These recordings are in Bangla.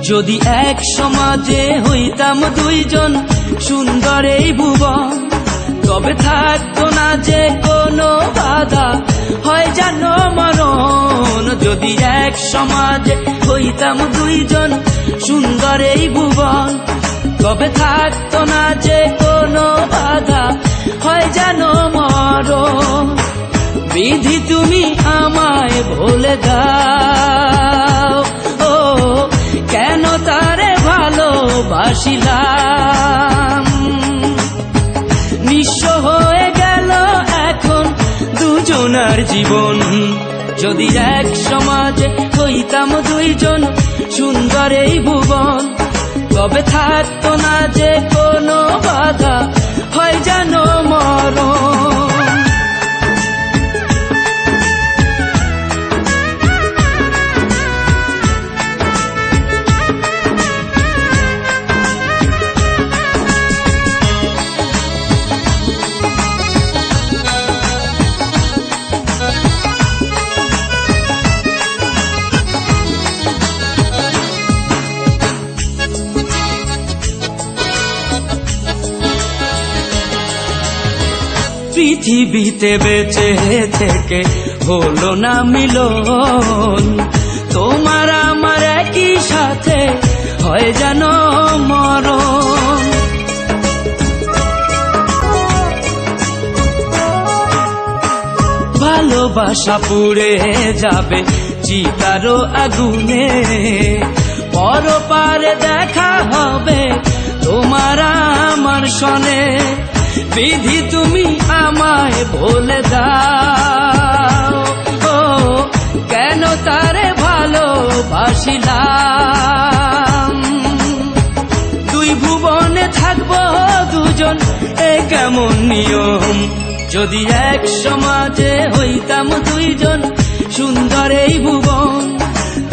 যদি এক সমাজে হইতাম দুইজন সুন্দর এই ভুবন, তবে থাকতো না যে কোনো বাধা, হয় জানো মরণ। যদি এক সমাজে হইতাম দুইজন সুন্দর এই ভুবন, তবে থাকতো না যে কোনো বাধা, হয় জানো মরণ। বিধি তুমি আমায় বলে দাও, ও কেন তারে ভালোবাসিলাম। নিঃস্ব হয়ে গেল এখন দুজনার জীবন। যদি এক সমাজে হইতাম দুইজন সুন্দর এই ভুবন, তবে থাকতো না যে কোনো বাধা, হয় জানো মরণ। পৃথিবীতে বেঁচে থেকে হলো না মিলন, তোমার আমার একই সাথে হয় জানো মরণ। ভালোবাসা পুড়ে যাবে চিতারো আগুনে, পরপারে দেখা হবে তোমার আমার সনে। বিধি তুমি আমায় বলে দাও, ও কেন তারে ভালোবাসিলাম। দুই ভুবনে থাকবো দুজন, এ কেমন নিয়ম। যদি এক সমাজে হইতাম দুইজন সুন্দর এই ভুবন,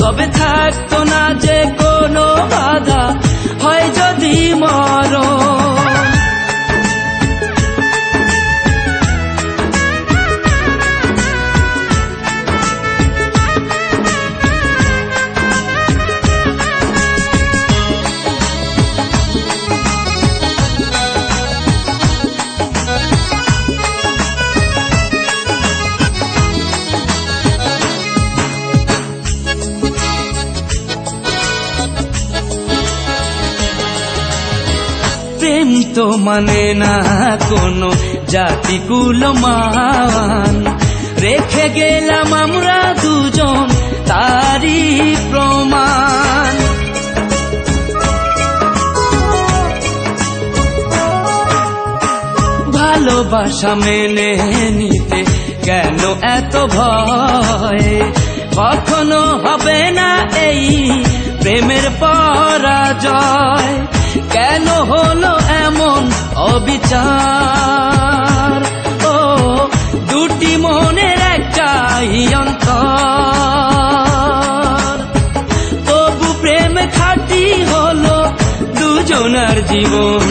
তবে থাকতো না যে কোনো বাধা, হয় যদি মরণ। প্রেম তো মানে না কোনো জাতি কুলমান, রেখে গেলাম আমরা দুজন তারই প্রমাণ। ভালোবাসা মেনে নিতে কেন এত ভয়, কখনো হবে না এই প্রেমের পরাজয়। কেন হলো এমন অবিচার, ও দুটি মনের একটাই অন্তর। তবু প্রেম খাঁটি হলো দুজনার জীবন।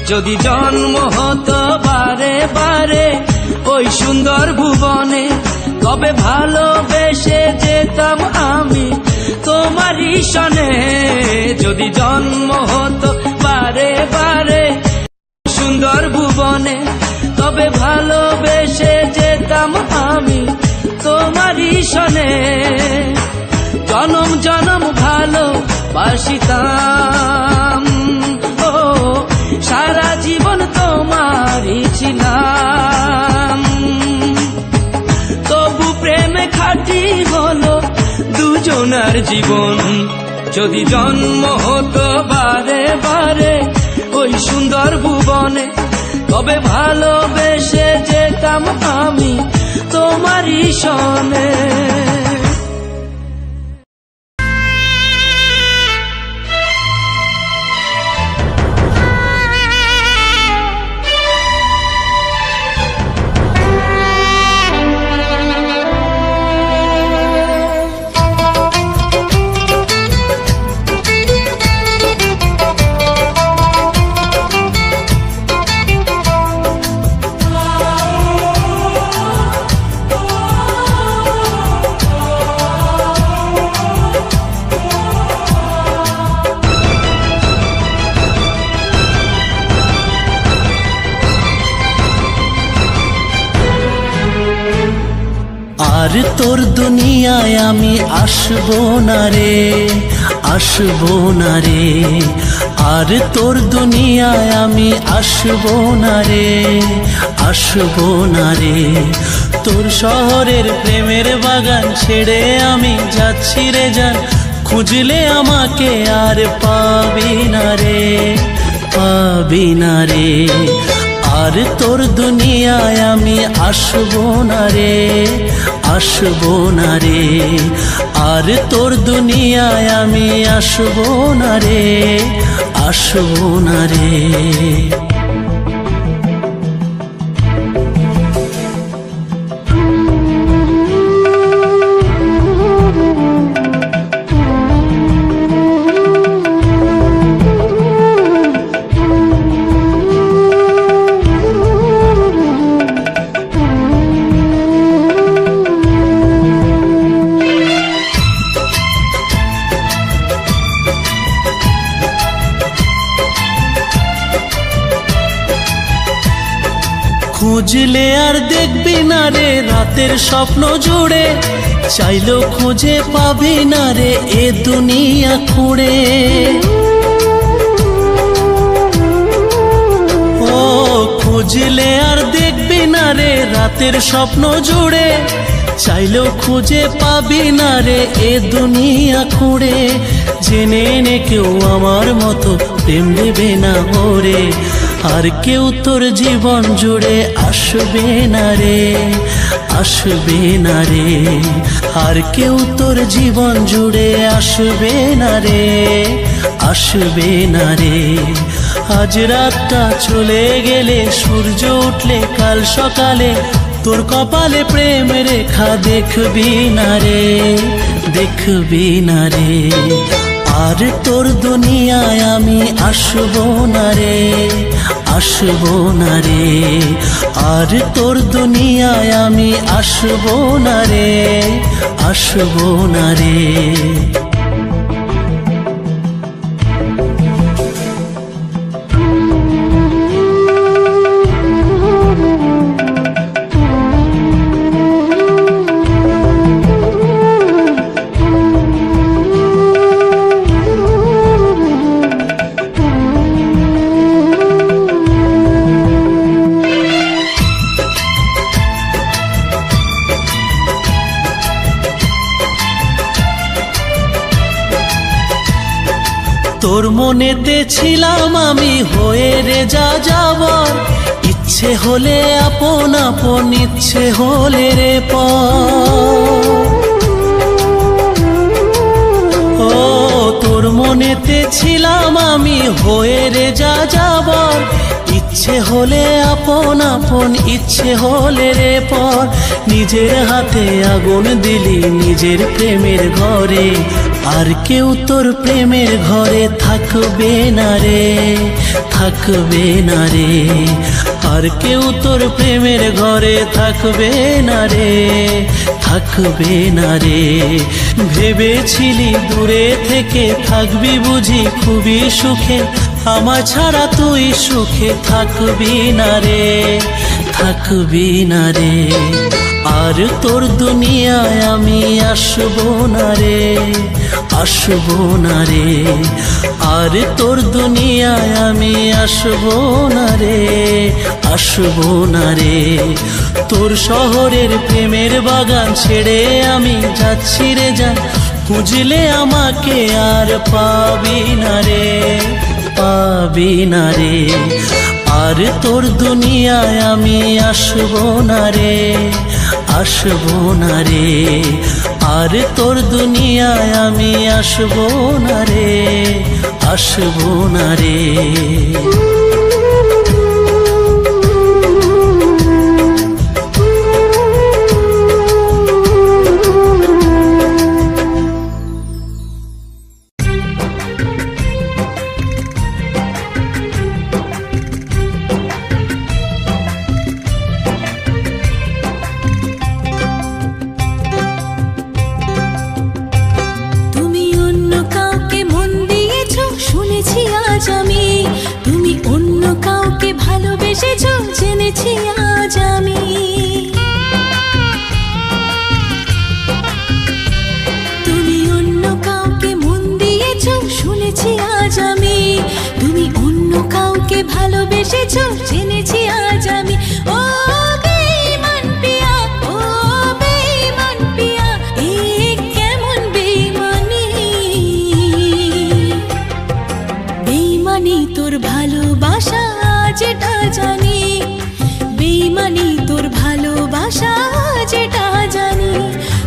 যদি জন্ম হতো বারে বারে ওই সুন্দর ভুবনে, তবে ভালোবেসে যেতাম আমি তোমারই সনে। যদি জন্ম হতো বারে বারে সুন্দর ভুবনে, তবে ভালোবেসে যেতাম আমি তোমারই সনে। জনম জনম ভালোবাসিতাম, ও সারা জীবন তোমারই ছিলাম। তবু প্রেমে খাঁটি হলো দুজনার জীবন। যদি জন্ম হতো বারে বারে ওই সুন্দর ভুবনে, তবে ভালোবেসে যেতাম আমি তোমারই সনে। আর তোর দুনিয়ায় আমি আসবো না রে, আসবো না রে। আর তোর দুনিয়ায় আমি আসবো না রে, আসবো না রে। তোর শহরের প্রেমের বাগান ছেড়ে আমি যাচ্ছি রে জান, খুঁজলে আমাকে আর পাবি না রে, পাবি না রে। আর তোর দুনিয়ায় আমি আসবো না রে, আসবো না রে। আর তোর দুনিয়ায় আমি আসবো না রে, আসবো না রে। খুঁজলে আর দেখবি না রে রাতের স্বপ্ন জুড়ে, চাইলেও খুঁজে পাবি না রে এ দুনিয়া খুঁড়ে। ও খুঁজলে আর দেখবি না রে রাতের স্বপ্ন জুড়ে, চাইলেও খুঁজে পাবি না রে এ দুনিয়া খুঁড়ে। জেনে নে কেউ আমার মতো প্রেম দেবে না ওরে, আর কেউ তোর জীবন জুড়ে আসবে না রে, আসবে না রে। আর কেউ তোর জীবন জুড়ে আসবে না রে, আসবে না রে। আজ রাতটা চলে গেলে সূর্য উঠলে কাল সকালে তোর কপালে প্রেম রেখা দেখবি না রে, দেখবি না রে। আর তোর দুনিয়ায় আমি আসবো না রে, আসবো না রে। আর তোর দুনিয়ায় আমি আসবো না রে, আসবো না রে। তোর মনেতে ছিলাম আমি হয়ে রে যা যাবার, ইচ্ছে হলে আপন আপন, ইচ্ছে হলে রে পর। ও তোর মনেতে ছিলাম আমি হয়ে রে যা যাবার, ইচ্ছে হলে আপন আপন, ইচ্ছে হলে রে পর। নিজের হাতে আগুন দিলি নিজের প্রেমের ঘরে, আর কেউ তোর প্রেমের ঘরে থাকবে না রে, থাকবে না রে। আর কেউ তোর প্রেমের ঘরে থাকবে না রে, থাকবে না রে। ভেবেছিলি দূরে থেকে থাকবি বুঝি খুবই সুখে, আমার ছাড়া তুই সুখে থাকবি না রে, থাকবি না রে। আর তোর দুনিয়ায় আমি আসবো না রে, আসবো না রে। আর তোর দুনিয়ায় আমি আসবো না রে, আসবো না রে। তোর শহরের প্রেমের বাগান ছেড়ে আমি যাচ্ছি রে জান, খুঁজলে আমাকে আর পাবি না রে, পাবি না রে। আর তোর দুনিয়ায় আমি আসবো না রে, আসবো না রে। আর তোর দুনিয়ায় আমি আসবো না রে, আসবো না রে। তুমি অন্য কাউকে মন দিয়েছো শুনেছি আজ আমি, তুমি অন্য কাউকে ভালোবেসেছো জেনেছি আজ আমি। ও বেঈমান পিয়া, ও বেঈমান পিয়া, এ কেমন বেঈমানি। বেঈমানি তোর ভালোবাসা যেটা জানি, বেঈমানি তোর ভালোবাসা যেটা জানি।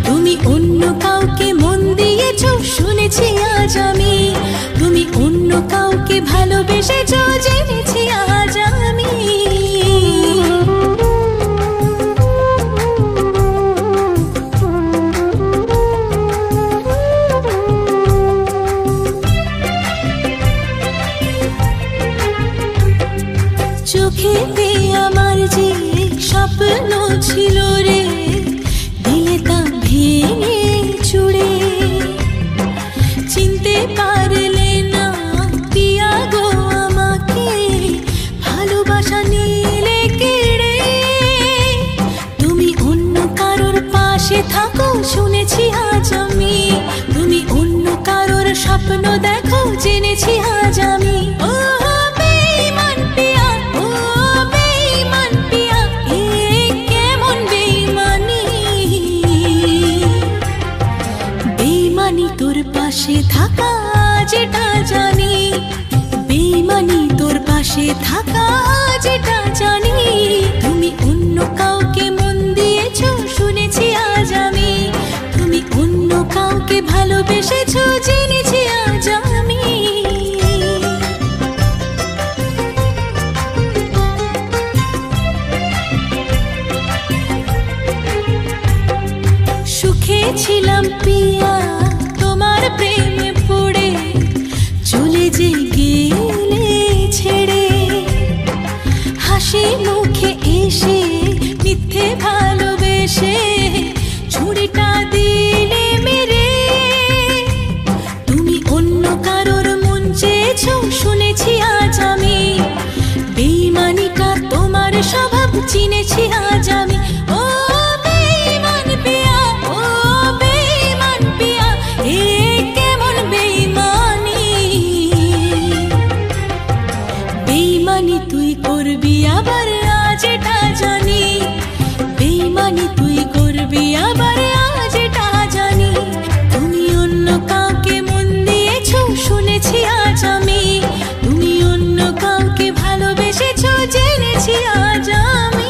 তুমি অন্য কাউকে মন দিয়েছো শুনেছি আজ আমি, তুমি অন্য কাউকে ভালোবেসেছো জেনেছি আজ আমি। চোখেতে আমার যে স্বপ্ন ছিল রে, দিলে তা ভেঙে চুড়ে। চিনতে পারলে না পিয়া গো আমাকে, ভালোবাসা নিলে কেড়ে। তুমি অন্য কারোর পাশে থাকো শুনেছি আজ আমি, তুমি অন্য কারোর স্বপ্ন দেখো জেনেছি আজ আমি। ও বেঈমান পিয়া, ও বেঈমান পিয়া, এ কেমন বেঈমানি। বেঈমানি তোর পাশে থাকা যেটা জানি, বেঈমানি তোর পাশে থাকা যেটা জানি। তুমি অন্য কাউকে মন দিয়েছো শুনেছি আজ আমি, তুমি অন্য কাউকে ভালোবেসেছো জেনেছি আজ আমি। সুখে ছিলাম পিয়া তোমার প্রেমে পড়ে, চলে যে গেলে ছেড়ে। হাসি মুখে এসে মিথ্যে ভালোবেসে ছুরিটা দিলে মেরে। তুমি অন্য কারোর মন চেয়েছো শুনেছি আজ আমি, বেঈমানিটা তোমার স্বভাব চিনেছি আজ আমি। ও বেঈমান পিয়া, ও বেঈমান পিয়া, এ কেমন বেঈমানি। বেঈমানি তুই করবি আবার আজ এটা জানি, বেঈমানি তুই করবি আবার আজ এটা জানি। তুমি অন্য কাউকে মন দিয়েছো শুনেছি আজ আমি, তুমি অন্য কাউকে ভালোবেসেছো জেনেছি আজ আমি।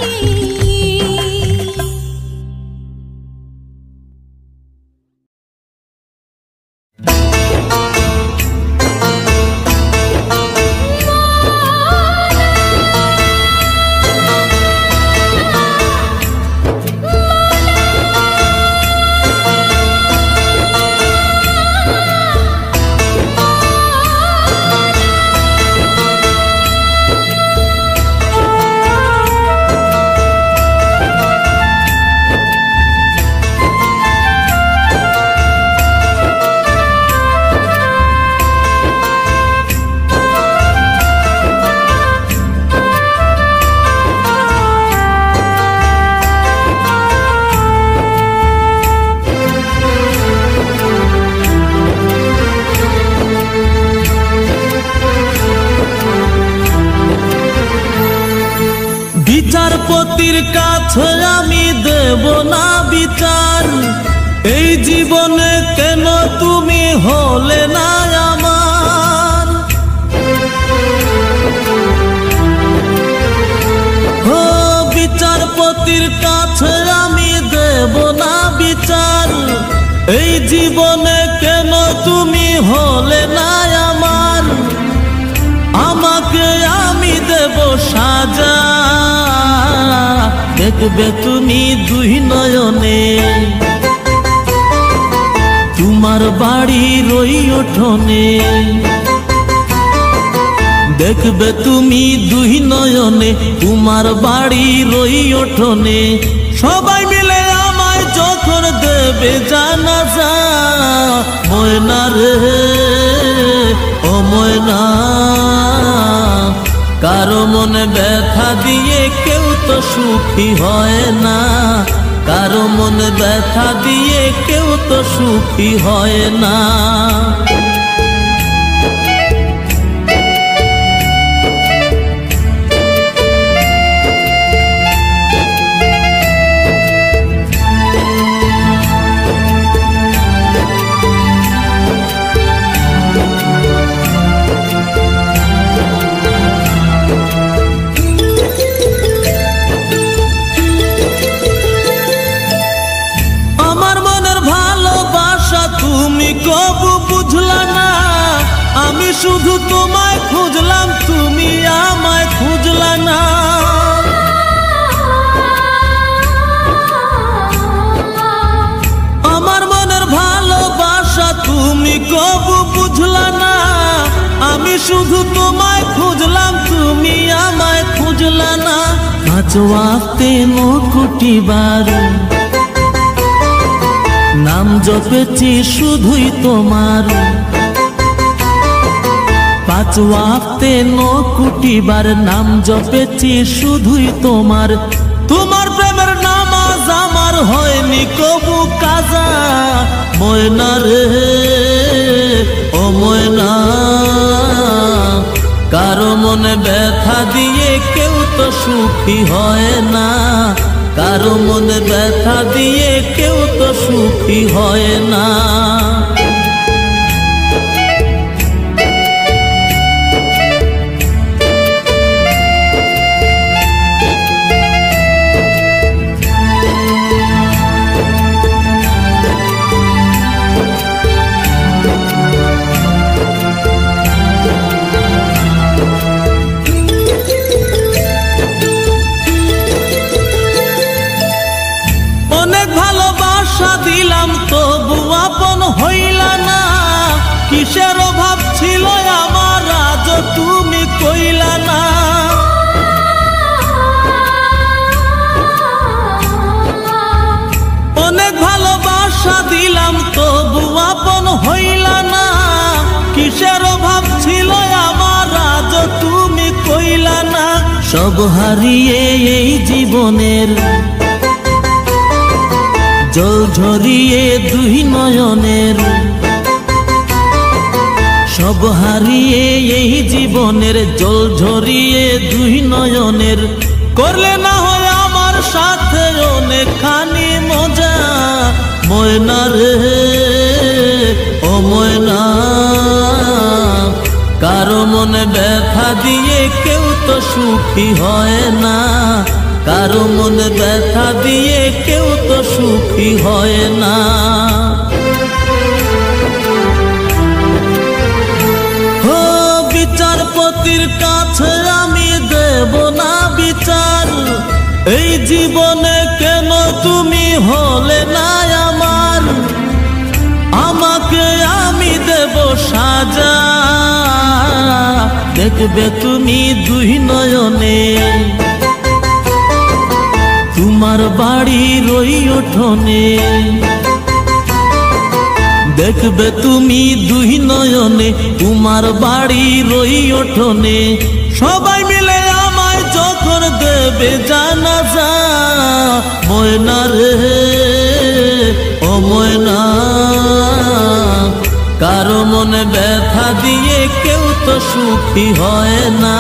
বিচারপতির কাছে আমি দেব না বিচার, এই জীবনে কেন তুমি হলে না আমার। ও বিচারপতির কাছে আমি দেব না বিচার, এই জীবনে কেন তুমি হলে না আমার। আমাকে আমি দেব সাজা, দেখবে তুমি দুই নয়নে। তোমার বাড়ির ওই উঠোনে, দেখবে তুমি দুই নয়নে। তোমার বাড়ির ওই উঠোনে সবাই মিলে আমায় যখন দেবে জানাজা। ময়না রে ও ময়না, কারো মনে ব্যথা দিয়ে কেউ তো সুখী হয় না, কারো মনে ব্যথা দিয়ে কেউ তো সুখী হয় না। শুধু তোমায় খুঁজলাম, তুমি আমায় খুঁজলা না। আমার মনের ভালোবাসা তুমি কবু বুঝলা না। আমি শুধু তোমায় খুঁজলাম, তুমি আমায় খুঁজলা না। পাঁচ ওয়াক্তে 9 কোটি বার নাম জপেছি শুধুই তোমার। 5 ওয়াক্তে 9 কোটি বার নাম জপেছি শুধুই তোমার। তোমার প্রেমের নামাজ আমার হয়নি কবু কাজা। ময়না রে ও ময়না, কারো মনে ব্যথা দিয়ে কেউ তো সুখী হয় না। কারো মনে ব্যথা দিয়ে কেউ তো সুখী হয় না। দিলাম তবু আপন হইলা না। কিসের অভাব ছিল আমার আজ তুমি কইলা না। অনেক ভালোবাসা দিলাম তবু আপন হইলা না। কিসের অভাব ছিল আমার আজ তুমি কইলা না। সব হারিয়ে এই জীবনের জল ঝরিয়ে 2 নয়নের, সব হারিয়ে এই জীবনের জল ঝরিয়ে 2 নয়নের। করলে না হয় আমার সাথে অনেকখানি মজা। ময়না রে ও ময়না, কারো মনে ব্যথা দিয়ে কেউ তো সুখী হয় না। কারো মনে ব্যথা দিয়ে কেউ তো সুখী হয় না। ও বিচারপতির কাছে আমি দেব না বিচার। এই জীবনে কেন তুমি হলে না আমার। আমাকে আমি দেব সাজা, দেখবে তুমি 2 নয়নে। তোমার বাড়ির ওই উঠোনে দেখবে তুমি 2 নয়নে। তোমার বাড়ির ওই উঠোনে সবাই মিলে আমায় যখন দেবে জানাজা। ময়না রে ও ময়না, কারো মনে ব্যথা দিয়ে কেউ তো সুখী হয় না।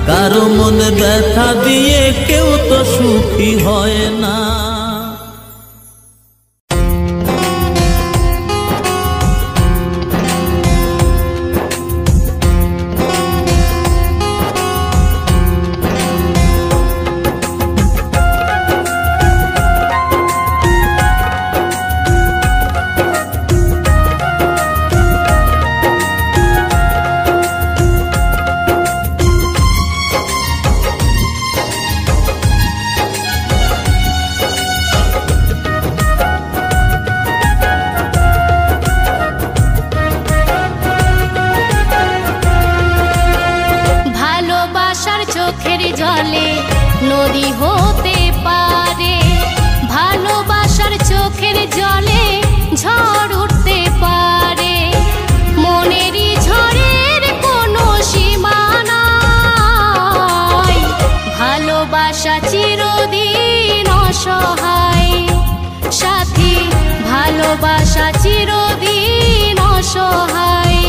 কারো মনে ব্যথা দিয়ে কেউ তো সুখী হয় না। নদী হতে পারে, ভালোবাসার চোখের জলে ঝড় উঠতে পারে। মনেরই ঝড়ের কোনো সীমা নাই, ভালোবাসা চিরদিন অসহায় সাথী, ভালোবাসা চিরদিন অসহায়।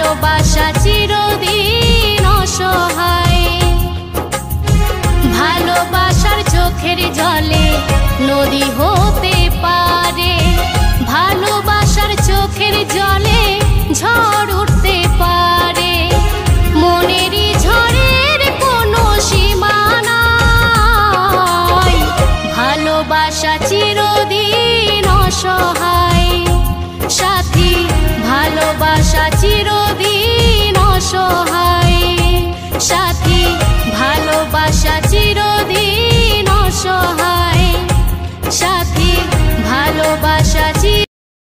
ভালোবাসা চিরদিন অসহায়। ভালোবাসার চোখের জলে নদী হতে পারে, ভালোবাসার চোখের জলে ঝড়